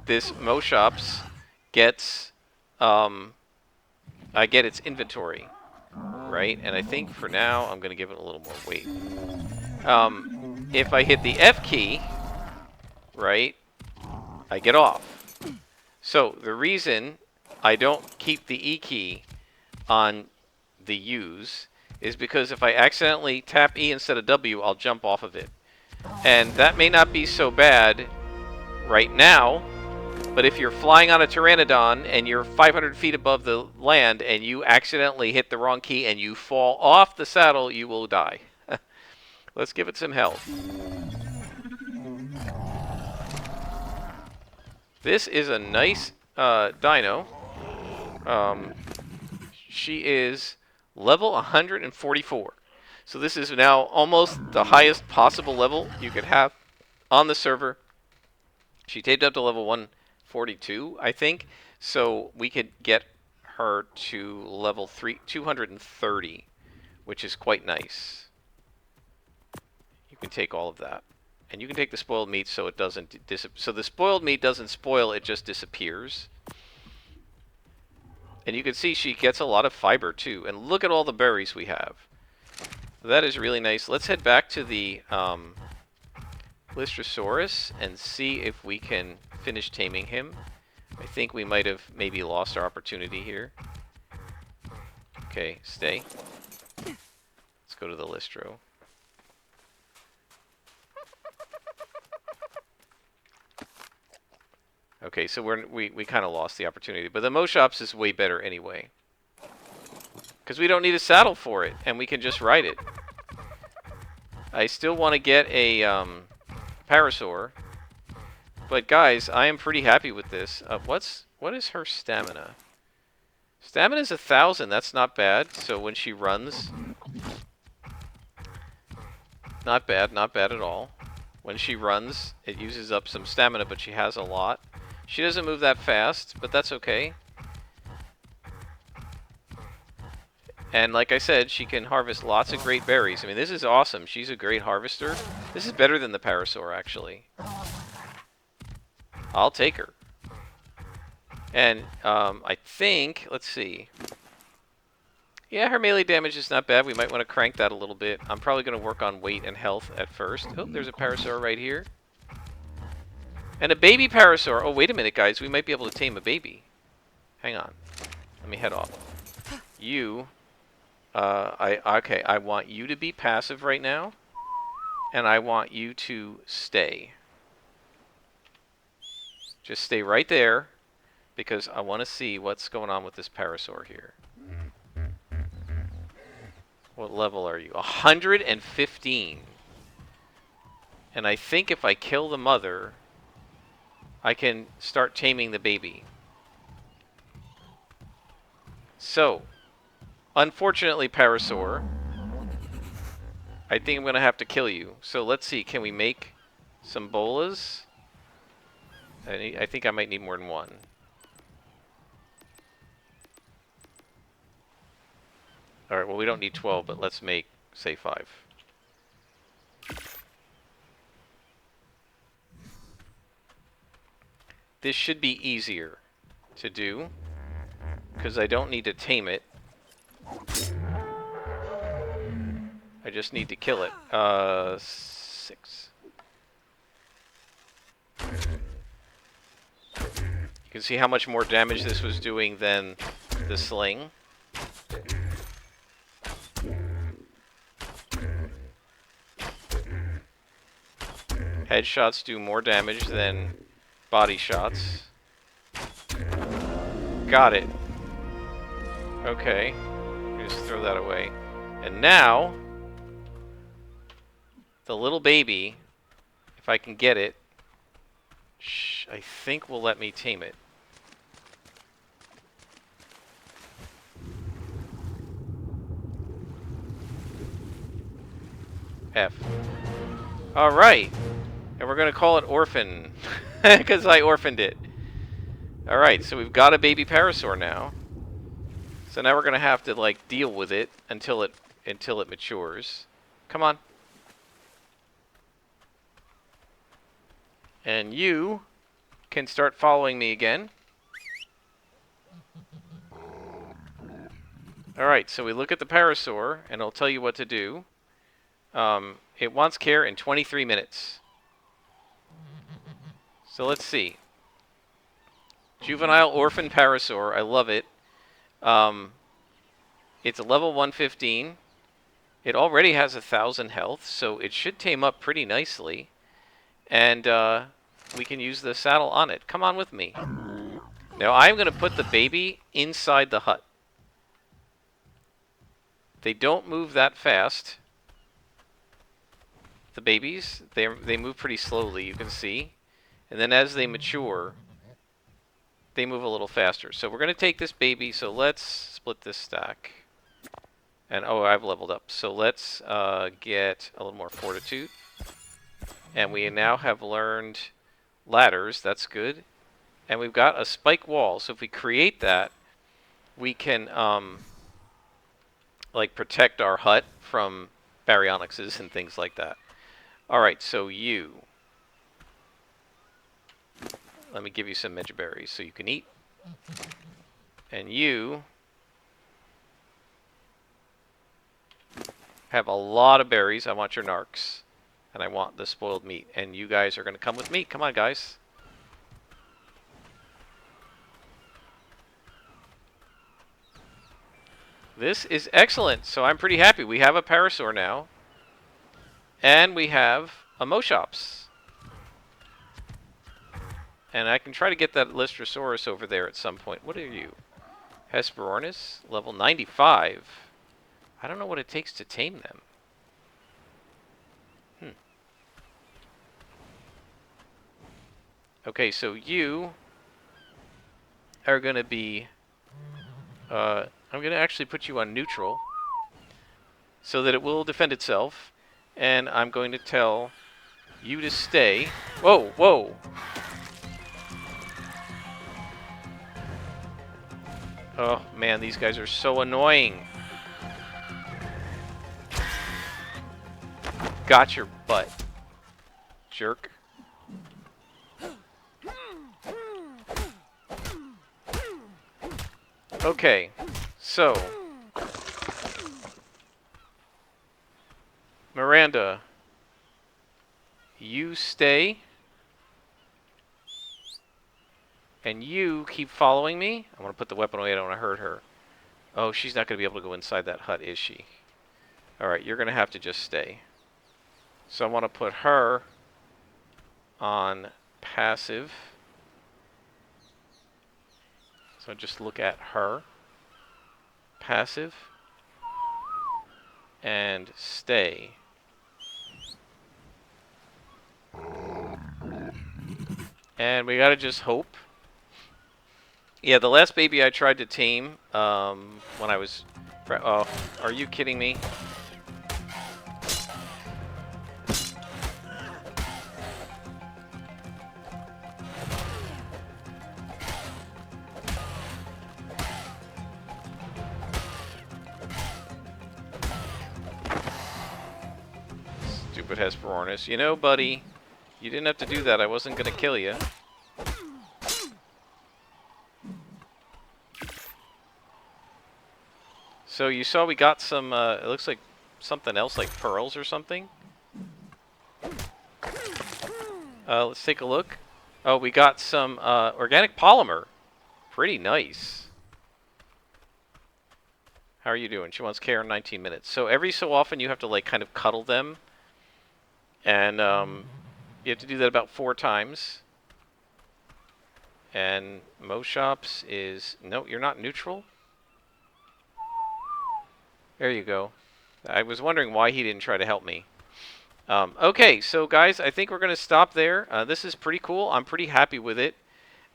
Speaker 1: this Moshops gets, I get its inventory, right? And I think for now, I'm going to give it a little more weight. If I hit the F key, right, I get off. So the reason I don't keep the E key on the U's is because if I accidentally tap E instead of W, I'll jump off of it. And that may not be so bad right now, But if you're flying on a pteranodon and you're 500 feet above the land and you accidentally hit the wrong key and you fall off the saddle, you will die. Let's give it some health. This is a nice dino. She is level 144. So this is now almost the highest possible level you could have on the server. She taped up to level 142, I think. So we could get her to level 230, which is quite nice. You can take all of that. And you can take the spoiled meat so it doesn't so the spoiled meat doesn't spoil, it just disappears. And you can see she gets a lot of fiber too. And look at all the berries we have. That is really nice. Let's head back to the Lystrosaurus and see if we can finish taming him. I think we might have maybe lost our opportunity here. Okay, stay. Let's go to the Lystro. Okay, so we kind of lost the opportunity. But the Moschops is way better anyway. Because we don't need a saddle for it, and we can just ride it. I still want to get a Parasaur. But guys, I am pretty happy with this. What is her stamina? Stamina is 1,000. That's not bad. So when she runs, not bad at all. When she runs, it uses up some stamina, but she has a lot. She doesn't move that fast, but that's okay. And like I said, she can harvest lots of great berries. I mean, this is awesome. She's a great harvester. This is better than the Parasaur, actually. I'll take her. And I think, let's see. Yeah, her melee damage is not bad. We might want to crank that a little bit. I'm probably going to work on weight and health at first. Oh, there's a Parasaur right here. And a baby Parasaur. Oh, wait a minute, guys. We might be able to tame a baby. Hang on. Let me head off. You... okay, I want you to be passive right now. And I want you to stay. Just stay right there. Because I want to see what's going on with this Parasaur here. What level are you? 115. And I think if I kill the mother, I can start taming the baby. So, unfortunately, Parasaur, I think I'm going to have to kill you. So let's see, can we make some bolas? I think I might need more than one. Alright, well we don't need 12, but let's make, say, 5. This should be easier to do, because I don't need to tame it. I just need to kill it. 6. You can see how much more damage this was doing than the sling. Headshots do more damage than body shots. Got it. Okay. Just throw that away. And now, the little baby, if I can get it, I think will let me tame it. F. Alright. And we're going to call it Orphan. Because I orphaned it. Alright, so we've got a baby Parasaur now. So now we're going to have to, like, deal with it until it matures. Come on. And you can start following me again. Alright, so we look at the Parasaur, and it'll tell you what to do. It wants care in 23 minutes. So let's see. Juvenile Orphan Parasaur. I love it. It's a level 115. It already has 1,000 health, so it should tame up pretty nicely. And we can use the saddle on it. Come on with me. Now I'm going to put the baby inside the hut. They don't move that fast. The babies, they move pretty slowly, you can see. And then as they mature, they move a little faster. So we're going to take this baby, so let's split this stack. And oh, I've leveled up. So let's get a little more fortitude. And we now have learned ladders, that's good. And we've got a spike wall, so if we create that, we can like protect our hut from baryonyxes and things like that. Alright, so you. Let me give you some megaberries so you can eat. And you have a lot of berries. I want your narcs. And I want the spoiled meat. And you guys are going to come with me. Come on, guys. This is excellent. So I'm pretty happy. We have a parasaur now. And we have a Moschops. And I can try to get that Lystrosaurus over there at some point. What are you? Hesperornis? Level 95. I don't know what it takes to tame them. Okay, so you are going to be... I'm going to actually put you on neutral so that it will defend itself. And I'm going to tell you to stay. Whoa, whoa! Oh, man, these guys are so annoying. Got your butt, jerk. Okay, so Miranda, you stay, and you keep following me. I want to put the weapon away. I don't want to hurt her. Oh, she's not going to be able to go inside that hut, is she? Alright, you're going to have to just stay. So I want to put her on passive. So just look at her. Passive. And stay. And we gotta just hope. Yeah, the last baby I tried to tame when I was... Oh, are you kidding me? Stupid Hesperornis. You know, buddy, you didn't have to do that. I wasn't gonna kill you. So you saw we got some, it looks like something else, like pearls or something. Let's take a look. Oh, we got some organic polymer. Pretty nice. How are you doing? She wants care in 19 minutes. So every so often you have to like kind of cuddle them. And you have to do that about 4 times. And Moschops is... No, you're not neutral? There you go. I was wondering why he didn't try to help me. Okay, so guys, I think we're going to stop there. This is pretty cool. I'm pretty happy with it.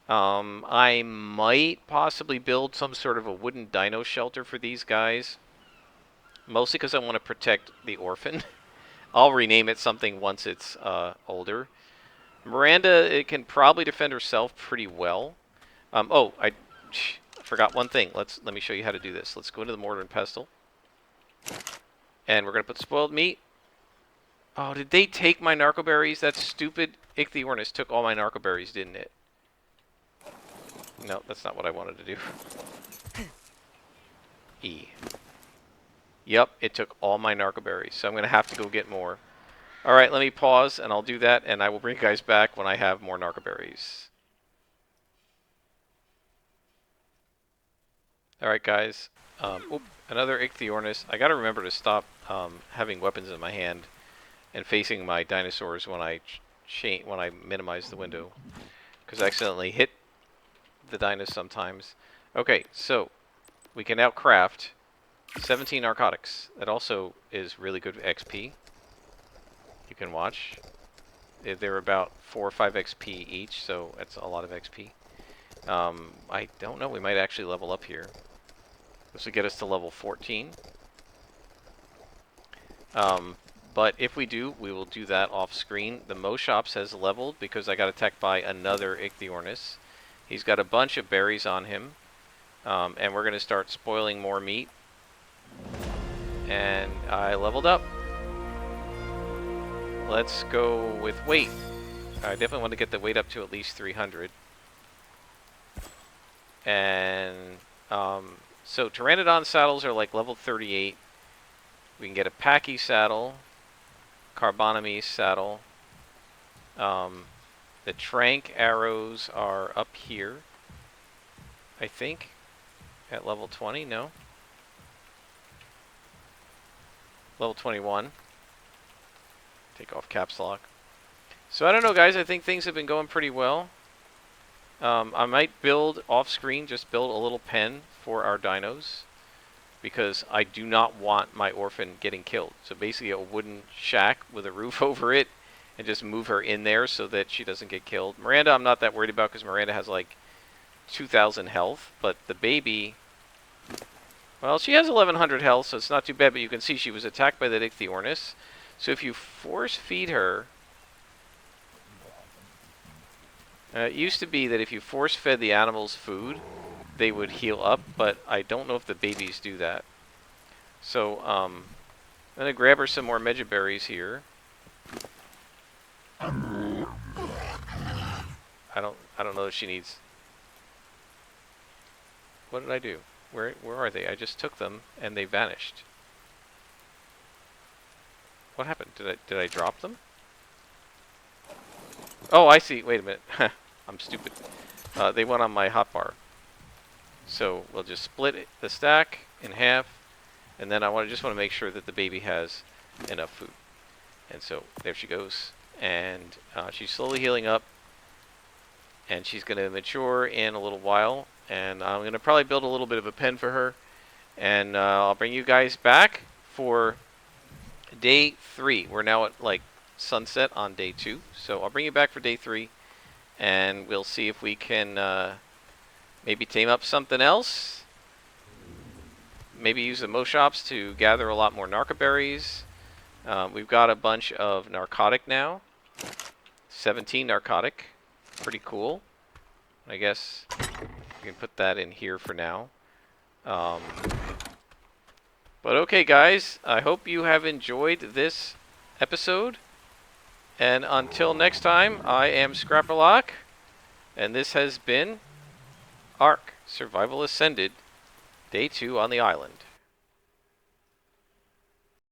Speaker 1: I might possibly build some sort of a wooden dino shelter for these guys. Mostly because I want to protect the orphan. I'll rename it something once it's older. Miranda, it can probably defend herself pretty well. Oh, I forgot one thing. Let me show you how to do this. Let's go into the mortar and pestle. And we're going to put spoiled meat. Oh, did they take my narcoberries? That stupid Ichthyornis took all my narcoberries, didn't it? No, that's not what I wanted to do. E. Yep, it took all my narcoberries, so I'm going to have to go get more. Alright, let me pause, and I'll do that, and I will bring you guys back when I have more narcoberries. Alright, guys. Another Ichthyornis. I gotta remember to stop having weapons in my hand and facing my dinosaurs when I when I minimize the window, because I accidentally hit the dinos sometimes. Okay, so we can now craft 17 narcotics. That also is really good XP. You can watch. They're about 4 or 5 XP each, so that's a lot of XP. I don't know. We might actually level up here. This will get us to level 14. But if we do, we will do that off screen. The Moshops has leveled because I got attacked by another Ichthyornis. He's got a bunch of berries on him. And we're going to start spoiling more meat. And I leveled up. Let's go with weight. I definitely want to get the weight up to at least 300. And so Pteranodon saddles are like level 38. We can get a Pachy saddle, Carbonomy saddle. The Trank arrows are up here, I think, at level 20. No, level 21. Take off caps lock. So I don't know, guys. I think things have been going pretty well. I might build off screen, just build a little pen for our dinos, because I do not want my orphan getting killed. So basically a wooden shack with a roof over it, and just move her in there so that she doesn't get killed. Miranda I'm not that worried about because Miranda has like 2,000 health, but the baby, well, she has 1,100 health, so it's not too bad, but you can see she was attacked by the Ichthyornis. So if you force feed her, it used to be that if you force fed the animals food, they would heal up, but I don't know if the babies do that. So I'm gonna grab her some more megaberries here. I don't know if she needs. What did I do? Where are they? I just took them and they vanished. What happened? Did I drop them? Oh, I see. Wait a minute. I'm stupid. They went on my hotbar. So we'll just split the stack in half, and then I just want to make sure that the baby has enough food. And so there she goes, and she's slowly healing up, and she's going to mature in a little while. And I'm going to probably build a little bit of a pen for her, and I'll bring you guys back for day 3. We're now at like sunset on day 2, so I'll bring you back for day 3, and we'll see if we can maybe tame up something else. Maybe use the Moshops to gather a lot more narcoberries. We've got a bunch of narcotic now. 17 narcotic. Pretty cool. I guess we can put that in here for now. But okay, guys. I hope you have enjoyed this episode. And until next time, I am Scrapperlock. And this has been ARK Survival Ascended, Day 2 on the island.